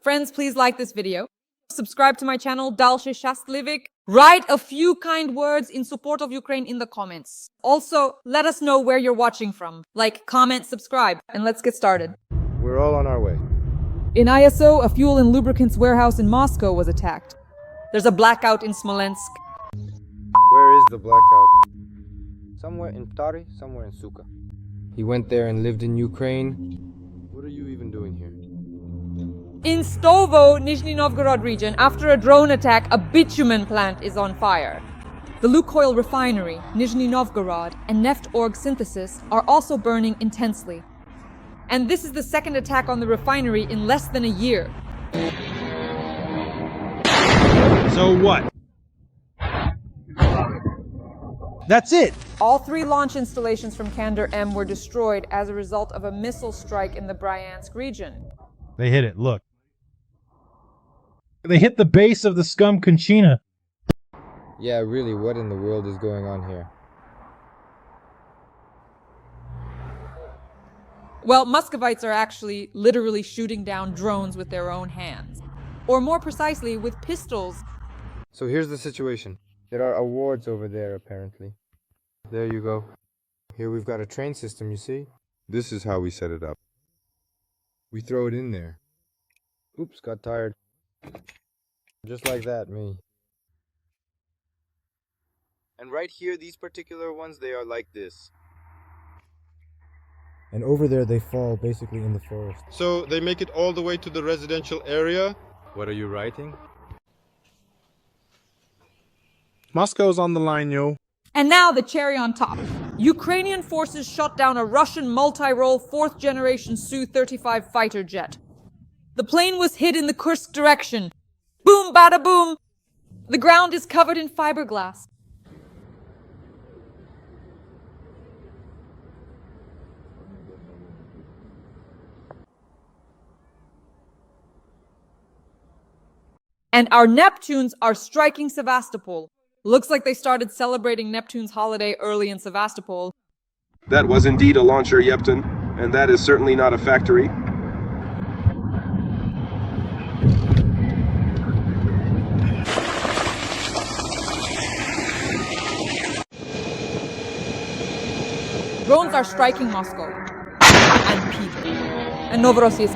Friends, please like this video. Subscribe to my channel, Dalsze Shastlivik. Write a few kind words in support of Ukraine in the comments. Also, let us know where you're watching from. Like, comment, subscribe, and let's get started. We're all on our way. In ISO, a fuel and lubricants warehouse in Moscow was attacked. There's a blackout in Smolensk. Where is the blackout? Somewhere in Tari, somewhere in Suka. He went there and lived in Ukraine. What are you even doing here? In Stovo, Nizhny Novgorod region, after a drone attack, a bitumen plant is on fire. The Lukoil refinery, Nizhny Novgorod, and Neftorg synthesis are also burning intensely. And this is the second attack on the refinery in less than a year. So what? That's it! All 3 launch installations from Kandar-M were destroyed as a result of a missile strike in the Bryansk region. They hit it, look. They hit the base of the scum Conchina. Yeah, really, what in the world is going on here? Well, Muscovites are actually literally shooting down drones with their own hands. Or more precisely, with pistols. So here's the situation. There are awards over there, apparently. There you go. Here we've got a train system, you see? This is how we set it up. We throw it in there. Oops, got tired. Just like that, me. And right here, these particular ones, they are like this. And over there, they fall basically in the forest. So they make it all the way to the residential area. What are you writing? Moscow's on the line, yo. And now the cherry on top. Ukrainian forces shot down a Russian multi-role 4th generation Su-35 fighter jet. The plane was hit in the Kursk direction. Boom, bada boom! The ground is covered in fiberglass. And our Neptunes are striking Sevastopol. Looks like they started celebrating Neptune's holiday early in Sevastopol. That was indeed a launcher, Yepton, and that is certainly not a factory. Drones are striking Moscow, and Peter, and Novorossiysk.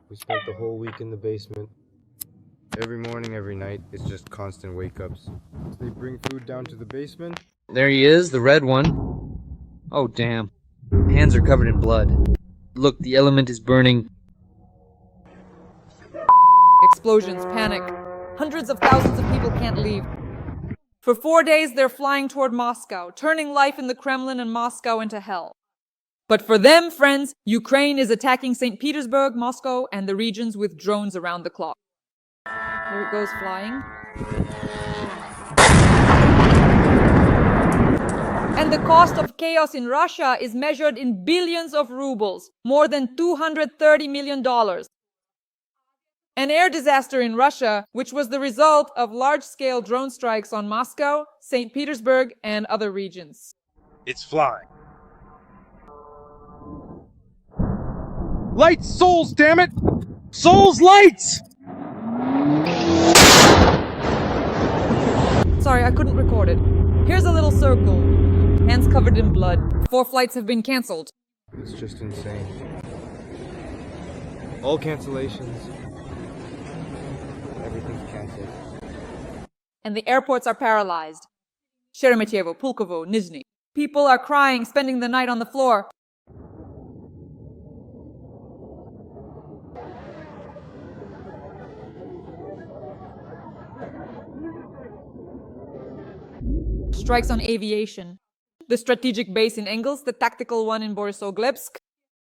We spent the whole week in the basement. Every morning, every night, it's just constant wake-ups. They bring food down to the basement. There he is, the red one. Oh, damn. Hands are covered in blood. Look, the element is burning. Explosions, panic. Hundreds of thousands of people can't leave. For 4 days, they're flying toward Moscow, turning life in the Kremlin and Moscow into hell. But for them, friends, Ukraine is attacking St. Petersburg, Moscow, and the regions with drones around the clock. There it goes flying. And the cost of chaos in Russia is measured in billions of rubles, more than $230 million. An air disaster in Russia, which was the result of large-scale drone strikes on Moscow, St. Petersburg, and other regions. It's flying. Lights, souls, damn it! Souls, lights! Sorry, I couldn't record it. Here's a little circle. Hands covered in blood. 4 flights have been cancelled. It's just insane. All cancellations. Everything's cancelled. And the airports are paralyzed. Sheremetyevo, Pulkovo, Nizhny. People are crying, spending the night on the floor. Strikes on aviation. The strategic base in Engels, the tactical one in Borisogledsk,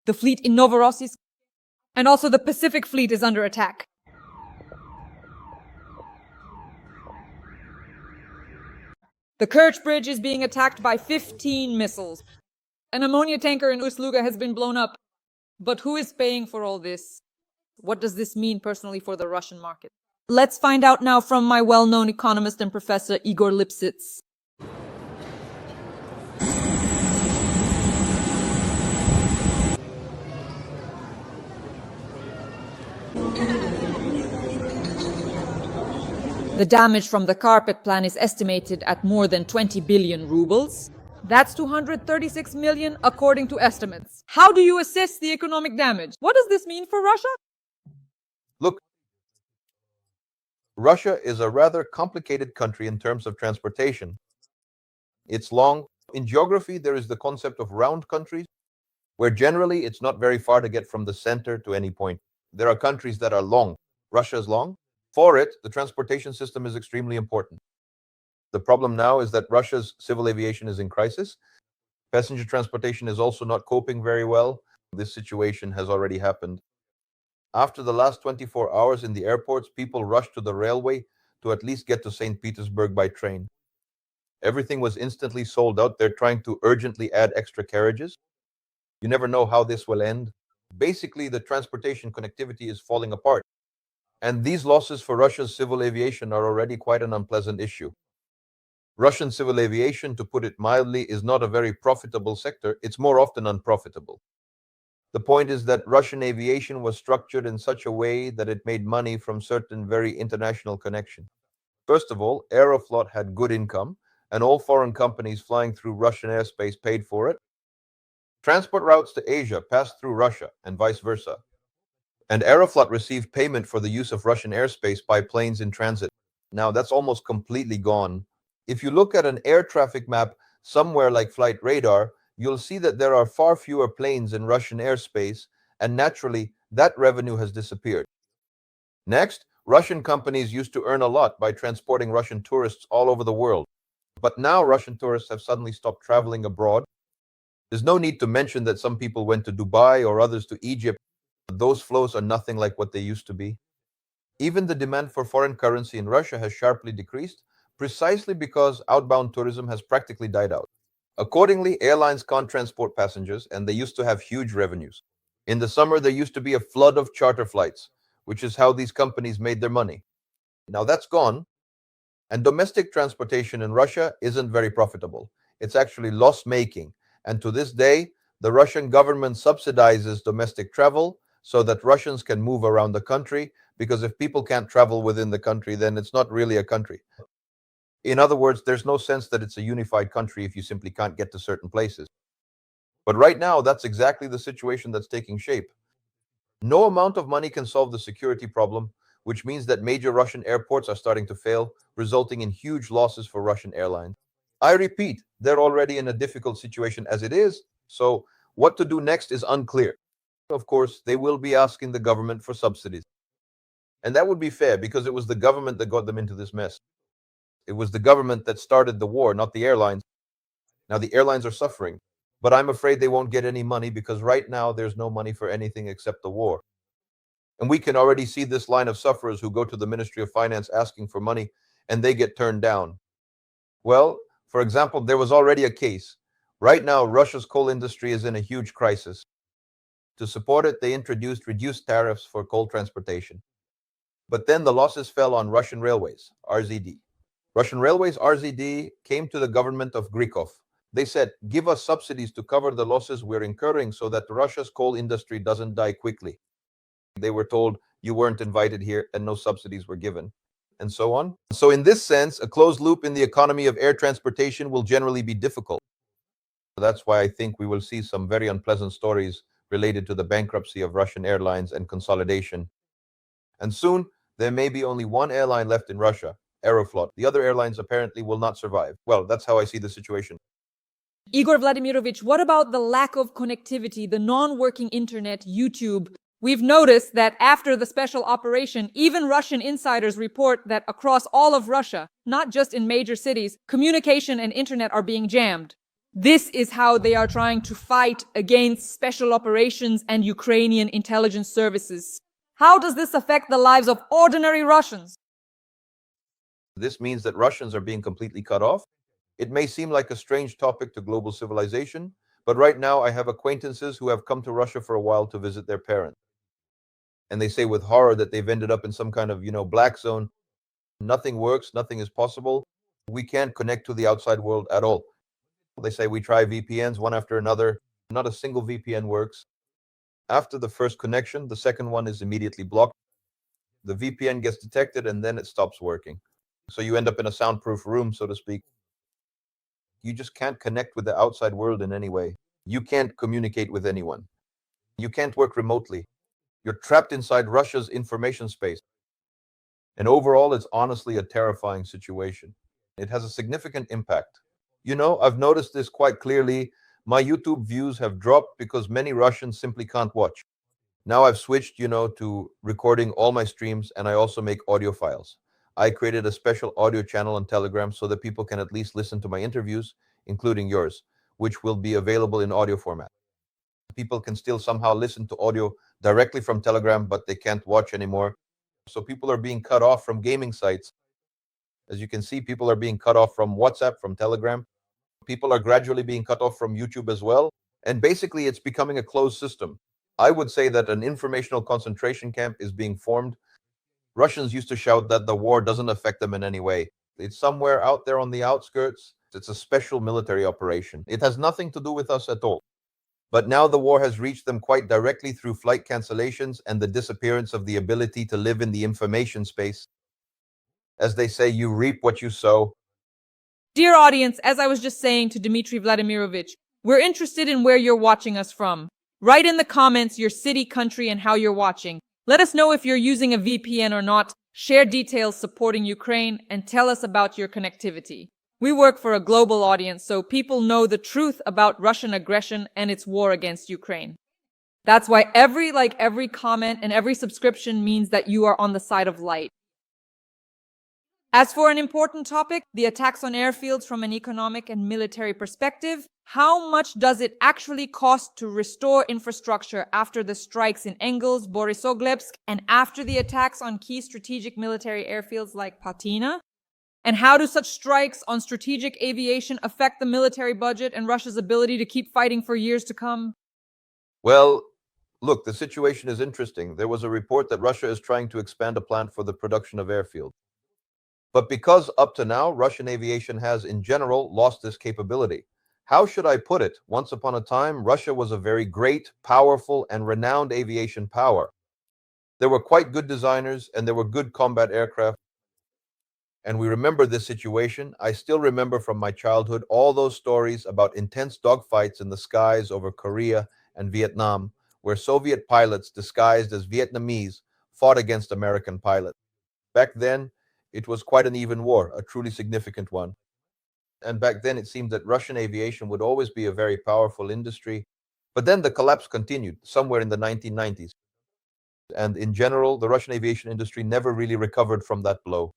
the fleet in Novorossiysk, and also the Pacific Fleet is under attack. The Kerch Bridge is being attacked by 15 missiles. An ammonia tanker in Ust-Luga has been blown up. But who is paying for all this? What does this mean personally for the Russian market? Let's find out now from my well-known economist and professor Igor Lipsitz. The damage from the carpet plan is estimated at more than 20 billion rubles. That's 236 million according to estimates. How do you assess the economic damage? What does this mean for Russia? Look, Russia is a rather complicated country in terms of transportation. It's long. In geography, there is the concept of round countries, where generally it's not very far to get from the center to any point. There are countries that are long. Russia is long. For it, the transportation system is extremely important. The problem now is that Russia's civil aviation is in crisis. Passenger transportation is also not coping very well. This situation has already happened. After the last 24 hours in the airports, people rushed to the railway to at least get to St. Petersburg by train. Everything was instantly sold out. They're trying to urgently add extra carriages. You never know how this will end. Basically, the transportation connectivity is falling apart. And these losses for Russia's civil aviation are already quite an unpleasant issue. Russian civil aviation, to put it mildly, is not a very profitable sector. It's more often unprofitable. The point is that Russian aviation was structured in such a way that it made money from certain very international connections. First of all, Aeroflot had good income, and all foreign companies flying through Russian airspace paid for it. Transport routes to Asia passed through Russia, and vice versa. And Aeroflot received payment for the use of Russian airspace by planes in transit. Now, that's almost completely gone. If you look at an air traffic map somewhere like Flight Radar, you'll see that there are far fewer planes in Russian airspace, and naturally, that revenue has disappeared. Next, Russian companies used to earn a lot by transporting Russian tourists all over the world. But now Russian tourists have suddenly stopped traveling abroad. There's no need to mention that some people went to Dubai or others to Egypt. Those flows are nothing like what they used to be. Even the demand for foreign currency in Russia has sharply decreased, precisely because outbound tourism has practically died out. Accordingly, airlines can't transport passengers, and they used to have huge revenues. In the summer, there used to be a flood of charter flights, which is how these companies made their money. Now that's gone, and domestic transportation in Russia isn't very profitable. It's actually loss-making, and to this day, the Russian government subsidizes domestic travel so that Russians can move around the country, because if people can't travel within the country, then it's not really a country. In other words, there's no sense that it's a unified country if you simply can't get to certain places. But right now, that's exactly the situation that's taking shape. No amount of money can solve the security problem, which means that major Russian airports are starting to fail, resulting in huge losses for Russian airlines. I repeat, they're already in a difficult situation as it is, so what to do next is unclear. Of course, they will be asking the government for subsidies. And that would be fair because it was the government that got them into this mess. It was the government that started the war, not the airlines. Now the airlines are suffering, but I'm afraid they won't get any money because right now there's no money for anything except the war. And we can already see this line of sufferers who go to the Ministry of Finance asking for money and they get turned down. Well, for example, there was already a case. Right now, Russia's coal industry is in a huge crisis. To support it, they introduced reduced tariffs for coal transportation. But then the losses fell on Russian Railways, RZD. Russian Railways, RZD, came to the government of Grikov. They said, give us subsidies to cover the losses we're incurring so that Russia's coal industry doesn't die quickly. They were told, you weren't invited here and no subsidies were given, and so on. So in this sense, a closed loop in the economy of air transportation will generally be difficult. That's why I think we will see some very unpleasant stories related to the bankruptcy of Russian airlines and consolidation. And soon, there may be only one airline left in Russia, Aeroflot. The other airlines apparently will not survive. Well, that's how I see the situation. Igor Vladimirovich, what about the lack of connectivity, the non-working internet, YouTube? We've noticed that after the special operation, even Russian insiders report that across all of Russia, not just in major cities, communication and internet are being jammed. This is how they are trying to fight against special operations and Ukrainian intelligence services. How does this affect the lives of ordinary Russians? This means that Russians are being completely cut off. It may seem like a strange topic to global civilization, but right now I have acquaintances who have come to Russia for a while to visit their parents. And they say with horror that they've ended up in some kind of, black zone. Nothing works, nothing is possible. We can't connect to the outside world at all. They say we try VPNs one after another. Not a single VPN works. After the first connection, the second one is immediately blocked. The VPN gets detected and then it stops working. So you end up in a soundproof room, so to speak. You just can't connect with the outside world in any way. You can't communicate with anyone. You can't work remotely. You're trapped inside Russia's information space. And overall, it's honestly a terrifying situation. It has a significant impact. You know, I've noticed this quite clearly. My YouTube views have dropped because many Russians simply can't watch. Now I've switched, to recording all my streams, and I also make audio files. I created a special audio channel on Telegram so that people can at least listen to my interviews, including yours, which will be available in audio format. People can still somehow listen to audio directly from Telegram, but they can't watch anymore. So people are being cut off from gaming sites. As you can see, people are being cut off from WhatsApp, from Telegram. People are gradually being cut off from YouTube as well. And basically, it's becoming a closed system. I would say that an informational concentration camp is being formed. Russians used to shout that the war doesn't affect them in any way. It's somewhere out there on the outskirts. It's a special military operation. It has nothing to do with us at all. But now the war has reached them quite directly through flight cancellations and the disappearance of the ability to live in the information space. As they say, you reap what you sow. Dear audience, as I was just saying to Dmitry Vladimirovich, we're interested in where you're watching us from. Write in the comments your city, country, and how you're watching. Let us know if you're using a VPN or not. Share details supporting Ukraine and tell us about your connectivity. We work for a global audience, so people know the truth about Russian aggression and its war against Ukraine. That's why every comment and every subscription means that you are on the side of light. As for an important topic, the attacks on airfields from an economic and military perspective, how much does it actually cost to restore infrastructure after the strikes in Engels, Borisogledsk, and after the attacks on key strategic military airfields like Patina? And how do such strikes on strategic aviation affect the military budget and Russia's ability to keep fighting for years to come? Well, look, the situation is interesting. There was a report that Russia is trying to expand a plant for the production of airfields. But because up to now, Russian aviation has, in general, lost this capability. How should I put it? Once upon a time, Russia was a very great, powerful, and renowned aviation power. There were quite good designers, and there were good combat aircraft. And we remember this situation. I still remember from my childhood all those stories about intense dogfights in the skies over Korea and Vietnam, where Soviet pilots disguised as Vietnamese fought against American pilots. Back then, it was quite an even war, a truly significant one. And back then, it seemed that Russian aviation would always be a very powerful industry. But then the collapse continued somewhere in the 1990s. And in general, the Russian aviation industry never really recovered from that blow.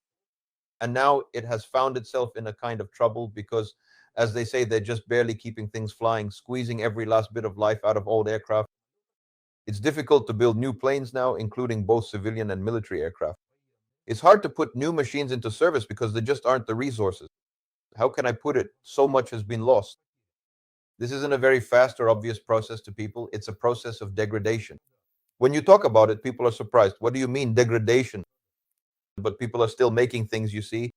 And now it has found itself in a kind of trouble because, as they say, they're just barely keeping things flying, squeezing every last bit of life out of old aircraft. It's difficult to build new planes now, including both civilian and military aircraft. It's hard to put new machines into service because there just aren't the resources. How can I put it? So much has been lost. This isn't a very fast or obvious process to people. It's a process of degradation. When you talk about it, people are surprised. What do you mean, degradation? But people are still making things, you see.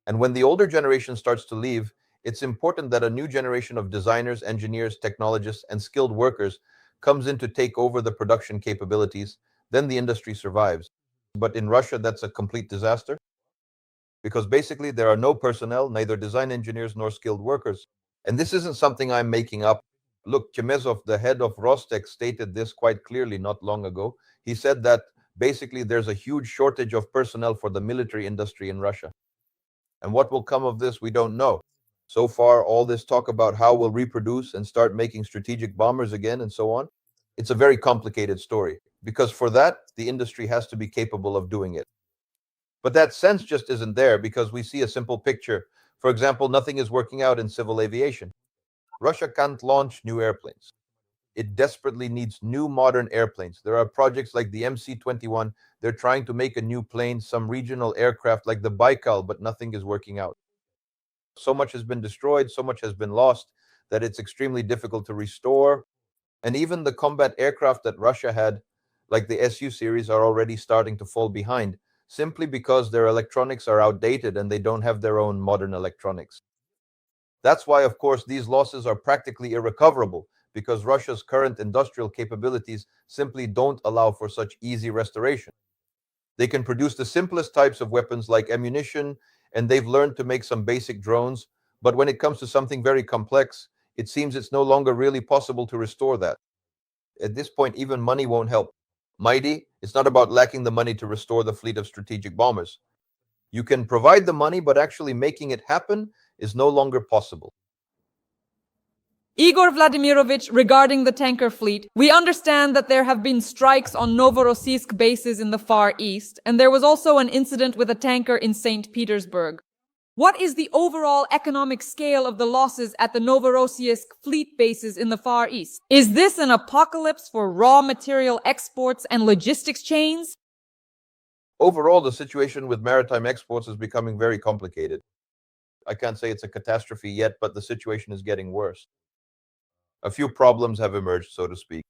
And when the older generation starts to leave, it's important that a new generation of designers, engineers, technologists, and skilled workers comes in to take over the production capabilities. Then the industry survives. But in Russia, that's a complete disaster because basically there are no personnel, neither design engineers nor skilled workers. And this isn't something I'm making up. Look, Chemezov, the head of Rostec, stated this quite clearly not long ago. He said that basically there's a huge shortage of personnel for the military industry in Russia. And what will come of this, we don't know. So far, all this talk about how we'll reproduce and start making strategic bombers again and so on, it's a very complicated story because for that, the industry has to be capable of doing it. But that sense just isn't there because we see a simple picture. For example, nothing is working out in civil aviation. Russia can't launch new airplanes. It desperately needs new modern airplanes. There are projects like the MC-21. They're trying to make a new plane, some regional aircraft like the Baikal, but nothing is working out. So much has been destroyed, so much has been lost that it's extremely difficult to restore. And even the combat aircraft that Russia had, like the Su series, are already starting to fall behind simply because their electronics are outdated and they don't have their own modern electronics. That's why, of course, these losses are practically irrecoverable because Russia's current industrial capabilities simply don't allow for such easy restoration. They can produce the simplest types of weapons like ammunition, and they've learned to make some basic drones. But when it comes to something very complex, it seems it's no longer really possible to restore that. At this point, even money won't help. Mighty, it's not about lacking the money to restore the fleet of strategic bombers. You can provide the money, but actually making it happen is no longer possible. Igor Vladimirovich, regarding the tanker fleet, we understand that there have been strikes on Novorossiysk bases in the Far East, and there was also an incident with a tanker in St. Petersburg. What is the overall economic scale of the losses at the Novorossiysk fleet bases in the Far East? Is this an apocalypse for raw material exports and logistics chains? Overall, the situation with maritime exports is becoming very complicated. I can't say it's a catastrophe yet, but the situation is getting worse. A few problems have emerged, so to speak.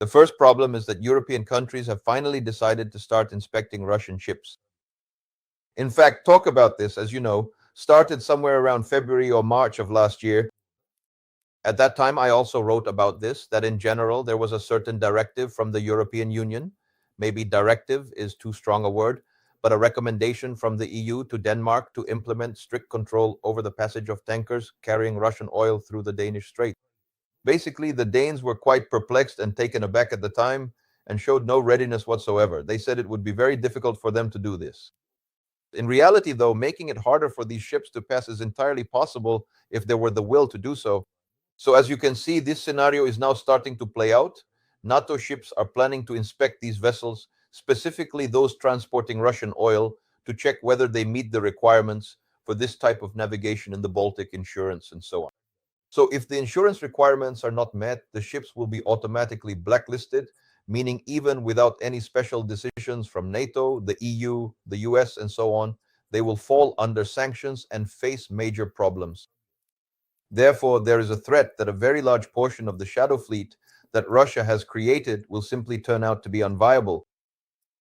The first problem is that European countries have finally decided to start inspecting Russian ships. In fact, talk about this, as you know, started somewhere around February or March of last year. At that time, I also wrote about this, that in general, there was a certain directive from the European Union. Maybe directive is too strong a word, but a recommendation from the EU to Denmark to implement strict control over the passage of tankers carrying Russian oil through the Danish Strait. Basically, the Danes were quite perplexed and taken aback at the time and showed no readiness whatsoever. They said it would be very difficult for them to do this. In reality, though, making it harder for these ships to pass is entirely possible if there were the will to do so. So as you can see, this scenario is now starting to play out. NATO ships are planning to inspect these vessels, specifically those transporting Russian oil, to check whether they meet the requirements for this type of navigation in the Baltic, insurance, and so on. So if the insurance requirements are not met, the ships will be automatically blacklisted, meaning even without any special decisions from NATO, the EU, the US, and so on, they will fall under sanctions and face major problems. Therefore, there is a threat that a very large portion of the shadow fleet that Russia has created will simply turn out to be unviable.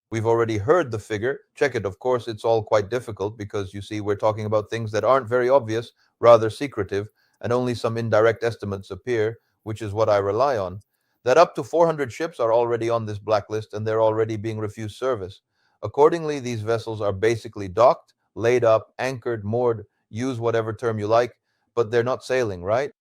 We've already heard the figure. Check it. Of course, it's all quite difficult because you see, we're talking about things that aren't very obvious, rather secretive, and only some indirect estimates appear, which is what I rely on. That up to 400 ships are already on this blacklist and they're already being refused service. Accordingly, these vessels are basically docked, laid up, anchored, moored, use whatever term you like, but they're not sailing, right?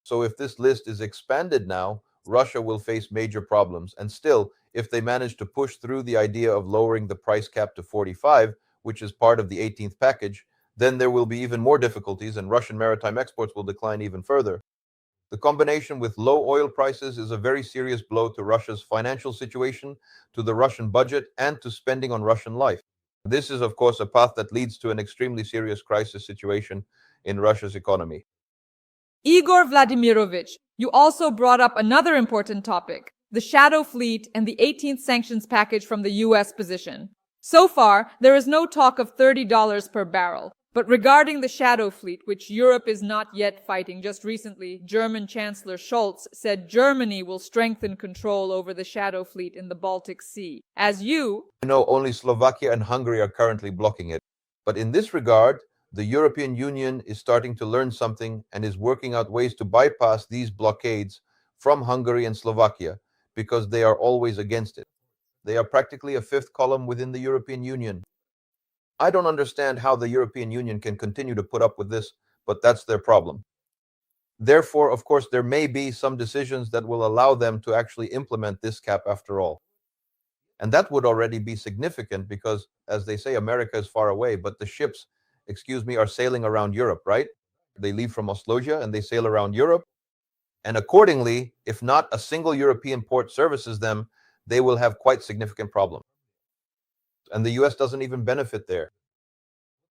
So if this list is expanded now, Russia will face major problems. And still, if they manage to push through the idea of lowering the price cap to 45, which is part of the 18th package, then there will be even more difficulties and Russian maritime exports will decline even further. The combination with low oil prices is a very serious blow to Russia's financial situation, to the Russian budget, and to spending on Russian life. This is, of course, a path that leads to an extremely serious crisis situation in Russia's economy. Igor Vladimirovich, you also brought up another important topic, the shadow fleet and the 18th sanctions package from the US position. So far, there is no talk of $30 per barrel. But regarding the shadow fleet, which Europe is not yet fighting, just recently, German Chancellor Scholz said Germany will strengthen control over the shadow fleet in the Baltic Sea. As you know, only Slovakia and Hungary are currently blocking it. But in this regard, the European Union is starting to learn something and is working out ways to bypass these blockades from Hungary and Slovakia because they are always against it. They are practically a fifth column within the European Union. I don't understand how the European Union can continue to put up with this, but that's their problem. Therefore, of course, there may be some decisions that will allow them to actually implement this cap after all. And that would already be significant because, as they say, America is far away, but the ships, are sailing around Europe, right? They leave from Osloja and they sail around Europe. And accordingly, if not a single European port services them, they will have quite significant problems. And the US doesn't even benefit there.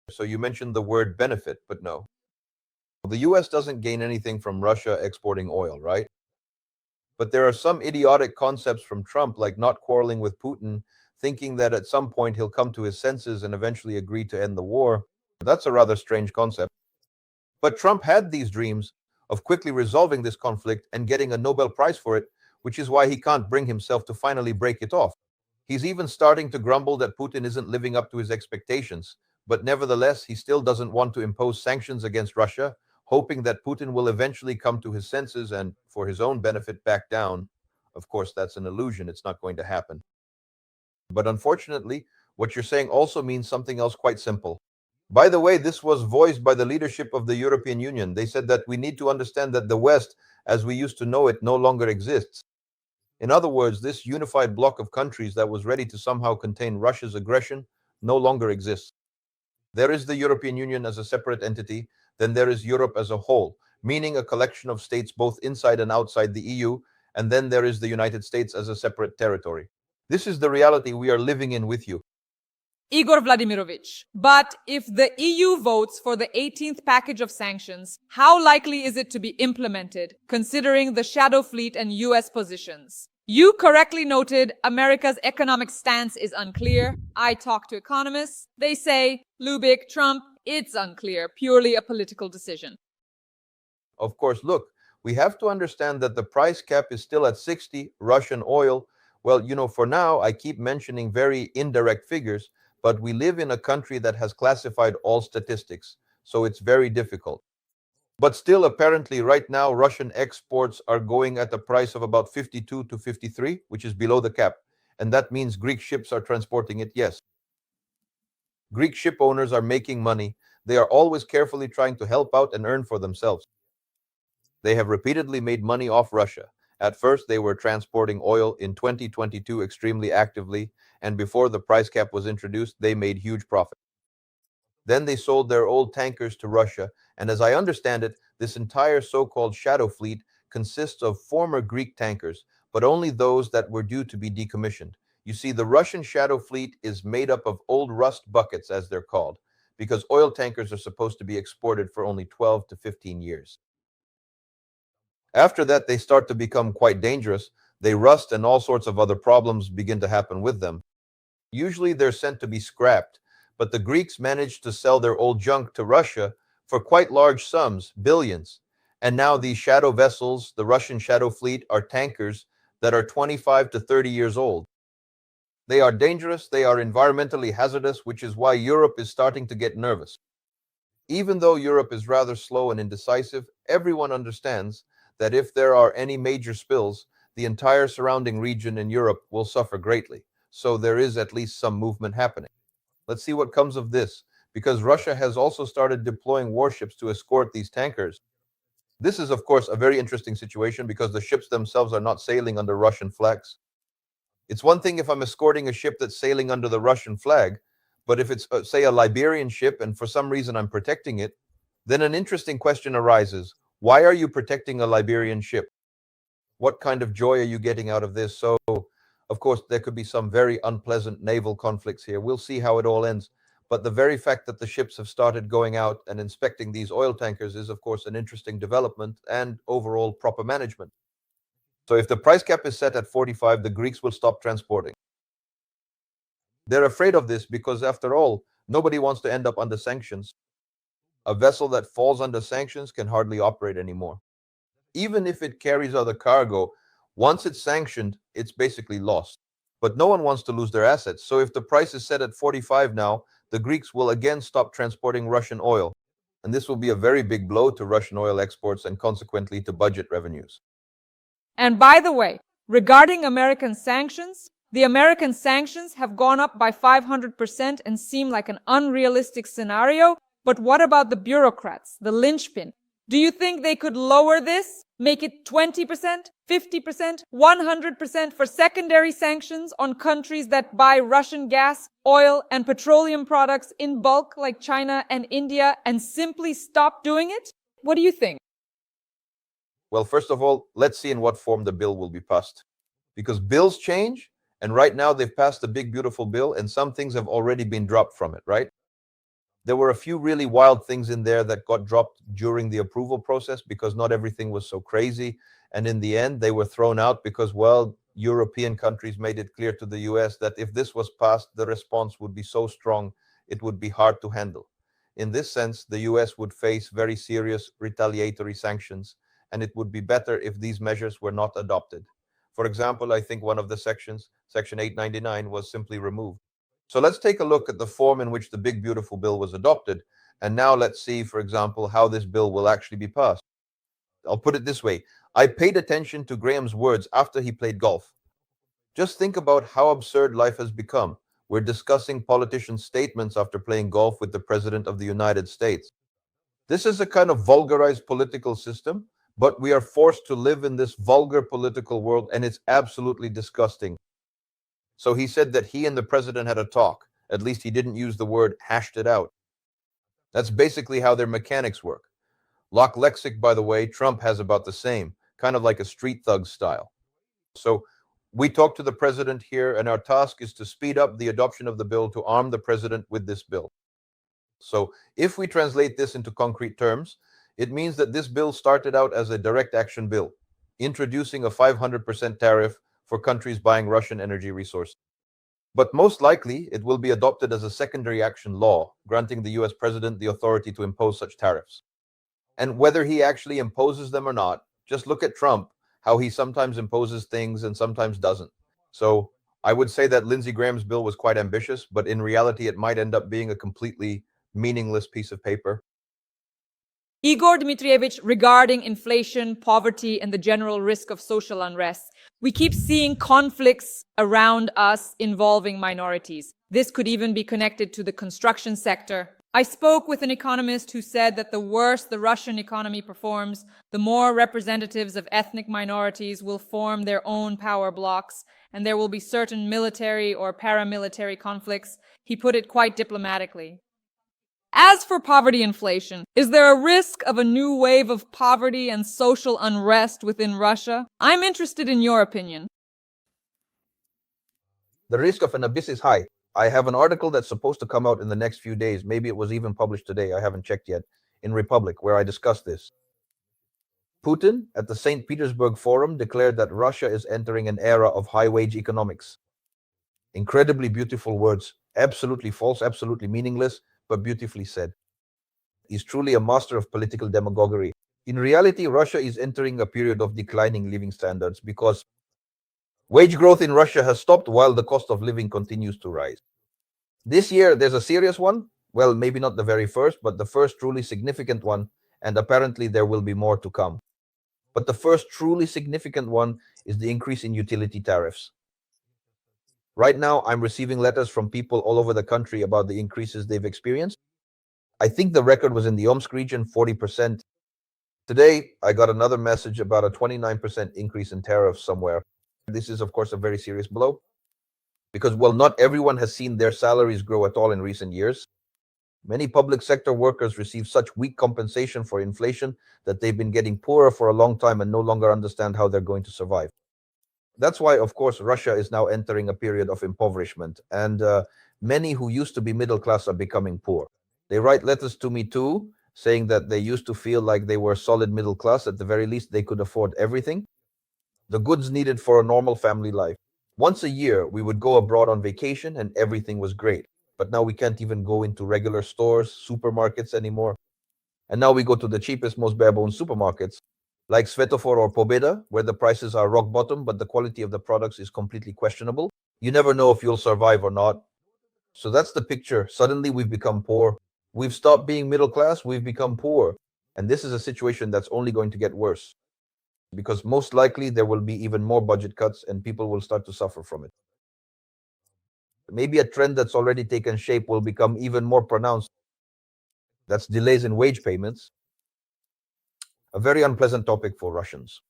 So you mentioned the word benefit, but no. The US doesn't gain anything from Russia exporting oil, right? But there are some idiotic concepts from Trump, like not quarreling with Putin, thinking that at some point he'll come to his senses and eventually agree to end the war. That's a rather strange concept. But Trump had these dreams of quickly resolving this conflict and getting a Nobel Prize for it, which is why he can't bring himself to finally break it off. He's even starting to grumble that Putin isn't living up to his expectations, but nevertheless, he still doesn't want to impose sanctions against Russia, hoping that Putin will eventually come to his senses and, for his own benefit, back down. Of course, that's an illusion. It's not going to happen. But unfortunately, What you're saying also means something else quite simple. By the way, this was voiced by the leadership of the European Union. They said that we need to understand that the West, as we used to know it, no longer exists. In other words, this unified bloc of countries that was ready to somehow contain Russia's aggression no longer exists. There is the European Union as a separate entity, then there is Europe as a whole, meaning a collection of states both inside and outside the EU, and then there is the United States as a separate territory. This is the reality we are living in with you. Igor Vladimirovich, but if the EU votes for the 18th package of sanctions, how likely is it to be implemented, considering the shadow fleet and US positions? You correctly noted America's economic stance is unclear. I talk to economists. They say, Lubick, Trump, it's unclear, purely a political decision. Of course, look, we have to understand that the price cap is still at 60 Russian oil. Well, for now, I keep mentioning very indirect figures, but we live in a country that has classified all statistics, so it's very difficult. But still, apparently, right now, Russian exports are going at a price of about 52 to 53, which is below the cap. And that means Greek ships are transporting it, yes. Greek ship owners are making money. They are always carefully trying to help out and earn for themselves. They have repeatedly made money off Russia. At first, they were transporting oil in 2022 extremely actively, and before the price cap was introduced, they made huge profit. Then they sold their old tankers to Russia, and as I understand it, this entire so-called shadow fleet consists of former Greek tankers, but only those that were due to be decommissioned. You see, the Russian shadow fleet is made up of old rust buckets, as they're called, because oil tankers are supposed to be exported for only 12 to 15 years. After that, they start to become quite dangerous. They rust and all sorts of other problems begin to happen with them. Usually they're sent to be scrapped, but the Greeks managed to sell their old junk to Russia for quite large sums, billions. And now these shadow vessels, the Russian shadow fleet, are tankers that are 25 to 30 years old. They are dangerous, they are environmentally hazardous, which is why Europe is starting to get nervous. Even though Europe is rather slow and indecisive, everyone understands that if there are any major spills, the entire surrounding region in Europe will suffer greatly. So there is at least some movement happening. Let's see what comes of this, because Russia has also started deploying warships to escort these tankers. This is, of course, a very interesting situation because the ships themselves are not sailing under Russian flags. It's one thing if I'm escorting a ship that's sailing under the Russian flag, but if it's, say, a Liberian ship and for some reason I'm protecting it, then an interesting question arises. Why are you protecting a Liberian ship? What kind of joy are you getting out of this? So, of course, there could be some very unpleasant naval conflicts here. We'll see how it all ends. But the very fact that the ships have started going out and inspecting these oil tankers is, of course, an interesting development and overall proper management. So if the price cap is set at 45, the Greeks will stop transporting. They're afraid of this because, after all, nobody wants to end up under sanctions. A vessel that falls under sanctions can hardly operate anymore. Even if it carries other cargo, once it's sanctioned, it's basically lost. But no one wants to lose their assets. So if the price is set at 45 now, the Greeks will again stop transporting Russian oil. And this will be a very big blow to Russian oil exports and consequently to budget revenues. And by the way, regarding American sanctions, the American sanctions have gone up by 500% and seem like an unrealistic scenario. But what about the bureaucrats, the linchpin? Do you think they could lower this, make it 20%, 50%, 100% for secondary sanctions on countries that buy Russian gas, oil, and petroleum products in bulk like China and India and simply stop doing it? What do you think? Well, first of all, let's see in what form the bill will be passed. Because bills change, and right now they've passed a big, beautiful bill, and some things have already been dropped from it, right? There were a few really wild things in there that got dropped during the approval process because not everything was so crazy. And in the end, they were thrown out because, well, European countries made it clear to the US that if this was passed, the response would be so strong, it would be hard to handle. In this sense, the US would face very serious retaliatory sanctions, and it would be better if these measures were not adopted. For example, I think one of the sections, Section 899, was simply removed. So let's take a look at the form in which the big, beautiful bill was adopted. And now let's see, for example, how this bill will actually be passed. I'll put it this way. I paid attention to Graham's words after he played golf. Just think about how absurd life has become. We're discussing politicians' statements after playing golf with the President of the United States. This is a kind of vulgarized political system, but we are forced to live in this vulgar political world, and it's absolutely disgusting. So he said that he and the president had a talk. At least he didn't use the word hashed it out. That's basically how their mechanics work. Lock lexic, by the way, Trump has about the same, kind of like a street thug style. So we talked to the president here, and our task is to speed up the adoption of the bill to arm the president with this bill. So if we translate this into concrete terms, it means that this bill started out as a direct action bill, introducing a 500% tariff for countries buying Russian energy resources. But most likely, it will be adopted as a secondary action law, granting the US president the authority to impose such tariffs. And whether he actually imposes them or not, just look at Trump, how he sometimes imposes things and sometimes doesn't. So I would say that Lindsey Graham's bill was quite ambitious, but in reality, it might end up being a completely meaningless piece of paper. Igor Dmitrievich, regarding inflation, poverty, and the general risk of social unrest, we keep seeing conflicts around us involving minorities. This could even be connected to the construction sector. I spoke with an economist who said that the worse the Russian economy performs, the more representatives of ethnic minorities will form their own power blocks, and there will be certain military or paramilitary conflicts. He put it quite diplomatically. As for poverty inflation, is there a risk of a new wave of poverty and social unrest within Russia? I'm interested in your opinion. The risk of an abyss is high. I have an article that's supposed to come out in the next few days. Maybe it was even published today. I haven't checked yet. In Republic, where I discuss this. Putin, at the St. Petersburg Forum, declared that Russia is entering an era of high-wage economics. Incredibly beautiful words. Absolutely false, absolutely meaningless, but beautifully said. He's truly a master of political demagoguery. In reality, Russia is entering a period of declining living standards because wage growth in Russia has stopped while the cost of living continues to rise. This year, there's a serious one. Well, maybe not the very first, but the first truly significant one, and apparently there will be more to come. But the first truly significant one is the increase in utility tariffs. Right now, I'm receiving letters from people all over the country about the increases they've experienced. I think the record was in the Omsk region, 40%. Today, I got another message about a 29% increase in tariffs somewhere. This is, of course, a very serious blow because, well, not everyone has seen their salaries grow at all in recent years. Many public sector workers receive such weak compensation for inflation that they've been getting poorer for a long time and no longer understand how they're going to survive. That's why, of course, Russia is now entering a period of impoverishment, and many who used to be middle class are becoming poor. They write letters to me too, saying that they used to feel like they were solid middle class. At the very least, they could afford everything, the goods needed for a normal family life. Once a year, we would go abroad on vacation and everything was great. But now we can't even go into regular stores, supermarkets anymore. And now we go to the cheapest, most bare-bones supermarkets, like Svetofor or Pobeda, where the prices are rock bottom, but the quality of the products is completely questionable. You never know if you'll survive or not. So that's the picture. Suddenly we've become poor. We've stopped being middle class, we've become poor. And this is a situation that's only going to get worse, because most likely there will be even more budget cuts and people will start to suffer from it. Maybe a trend that's already taken shape will become even more pronounced. That's delays in wage payments. A very unpleasant topic for Russians.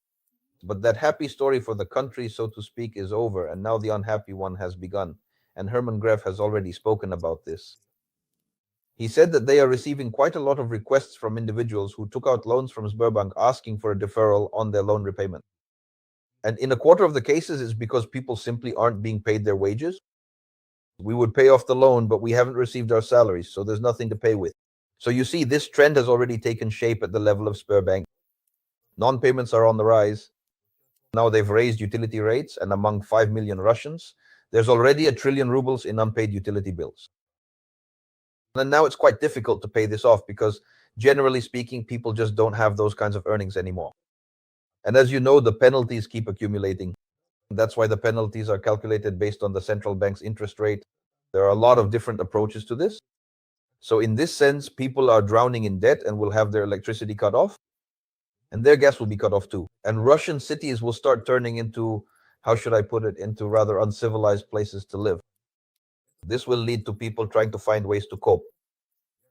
But that happy story for the country, so to speak, is over, and now the unhappy one has begun. And Herman Gref has already spoken about this. He said that they are receiving quite a lot of requests from individuals who took out loans from Sberbank asking for a deferral on their loan repayment. And in a quarter of the cases, it's because people simply aren't being paid their wages. We would pay off the loan, but we haven't received our salaries, so there's nothing to pay with. So you see, this trend has already taken shape at the level of Sberbank. Non-payments are on the rise. Now they've raised utility rates, and among 5 million Russians, there's already 1 trillion rubles in unpaid utility bills. And now it's quite difficult to pay this off because, generally speaking, people just don't have those kinds of earnings anymore. And as you know, the penalties keep accumulating. That's why the penalties are calculated based on the central bank's interest rate. There are a lot of different approaches to this. So in this sense, people are drowning in debt and will have their electricity cut off. And their gas will be cut off too. And Russian cities will start turning into, how should I put it, into rather uncivilized places to live. This will lead to people trying to find ways to cope.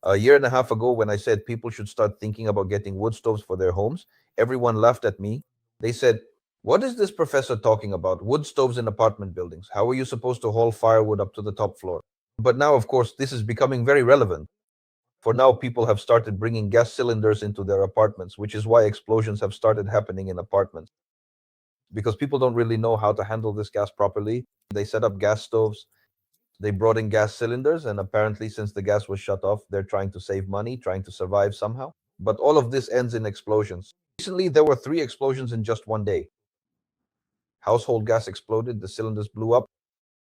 A year and a half ago, when I said people should start thinking about getting wood stoves for their homes, everyone laughed at me. They said, "What is this professor talking about? Wood stoves in apartment buildings. How are you supposed to haul firewood up to the top floor?" But now, of course, this is becoming very relevant. For now, people have started bringing gas cylinders into their apartments, which is why explosions have started happening in apartments. Because people don't really know how to handle this gas properly. They set up gas stoves, they brought in gas cylinders, and apparently, since the gas was shut off, they're trying to save money, trying to survive somehow. But all of this ends in explosions. Recently, there were 3 explosions in just one day. Household gas exploded, the cylinders blew up.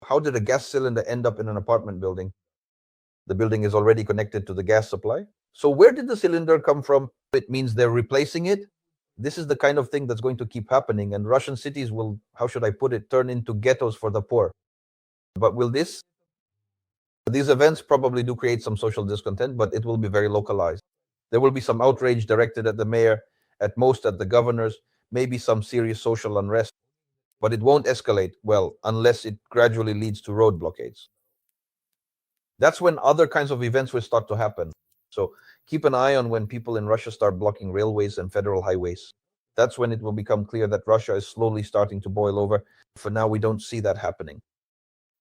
How did a gas cylinder end up in an apartment building? The building is already connected to the gas supply. So where did the cylinder come from? It means they're replacing it. This is the kind of thing that's going to keep happening, and Russian cities will, how should I put it, turn into ghettos for the poor. But will this? These events probably do create some social discontent, but it will be very localized. There will be some outrage directed at the mayor, at most at the governors, maybe some serious social unrest, but it won't escalate, well, unless it gradually leads to road blockades. That's when other kinds of events will start to happen. So keep an eye on when people in Russia start blocking railways and federal highways. That's when it will become clear that Russia is slowly starting to boil over. For now, we don't see that happening.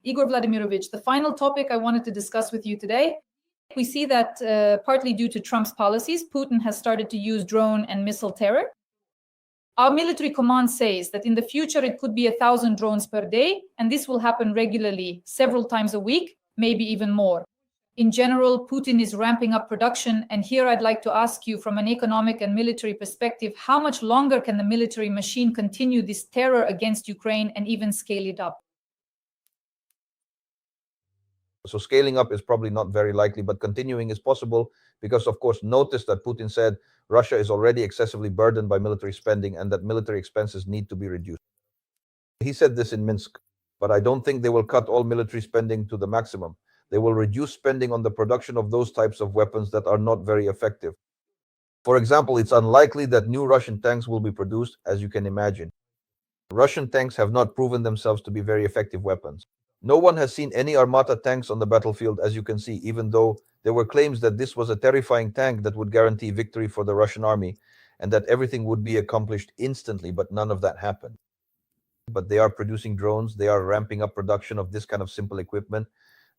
Igor Vladimirovich, the final topic I wanted to discuss with you today. We see that partly due to Trump's policies, Putin has started to use drone and missile terror. Our military command says that in the future it could be 1,000 drones per day, and this will happen regularly, several times a week, maybe even more. In general, Putin is ramping up production, and here I'd like to ask you from an economic and military perspective, how much longer can the military machine continue this terror against Ukraine and even scale it up? So scaling up is probably not very likely, but continuing is possible because, of course, notice that Putin said Russia is already excessively burdened by military spending and that military expenses need to be reduced. He said this in Minsk, but I don't think they will cut all military spending to the maximum. They will reduce spending on the production of those types of weapons that are not very effective. For example, it's unlikely that new Russian tanks will be produced, as you can imagine. Russian tanks have not proven themselves to be very effective weapons. No one has seen any Armata tanks on the battlefield, as you can see, even though there were claims that this was a terrifying tank that would guarantee victory for the Russian army and that everything would be accomplished instantly, but none of that happened. But they are producing drones, they are ramping up production of this kind of simple equipment,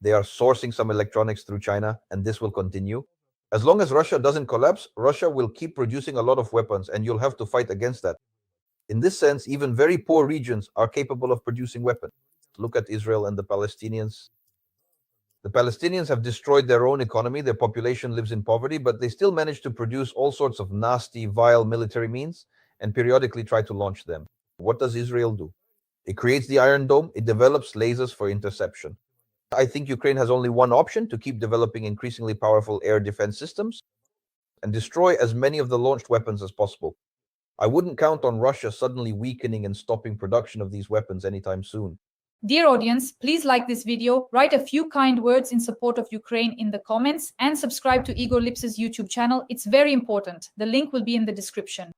they are sourcing some electronics through China, and this will continue. As long as Russia doesn't collapse, Russia will keep producing a lot of weapons, and you'll have to fight against that. In this sense, even very poor regions are capable of producing weapons. Look at Israel and the Palestinians. The Palestinians have destroyed their own economy, their population lives in poverty, but they still manage to produce all sorts of nasty, vile military means and periodically try to launch them. What does Israel do? It creates the Iron Dome, it develops lasers for interception. I think Ukraine has only one option: to keep developing increasingly powerful air defense systems and destroy as many of the launched weapons as possible. I wouldn't count on Russia suddenly weakening and stopping production of these weapons anytime soon. Dear audience, please like this video, write a few kind words in support of Ukraine in the comments, and subscribe to Igor Lips's YouTube channel. It's very important. The link will be in the description.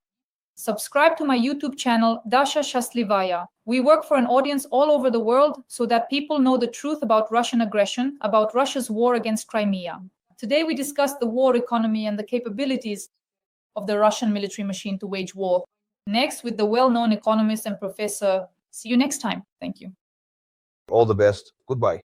Subscribe to my YouTube channel, Dasha Shastlivaya. We work for an audience all over the world so that people know the truth about Russian aggression, about Russia's war against Crimea. Today we discussed the war economy and the capabilities of the Russian military machine to wage war. Next, with the well-known economist and professor. See you next time. Thank you. All the best. Goodbye.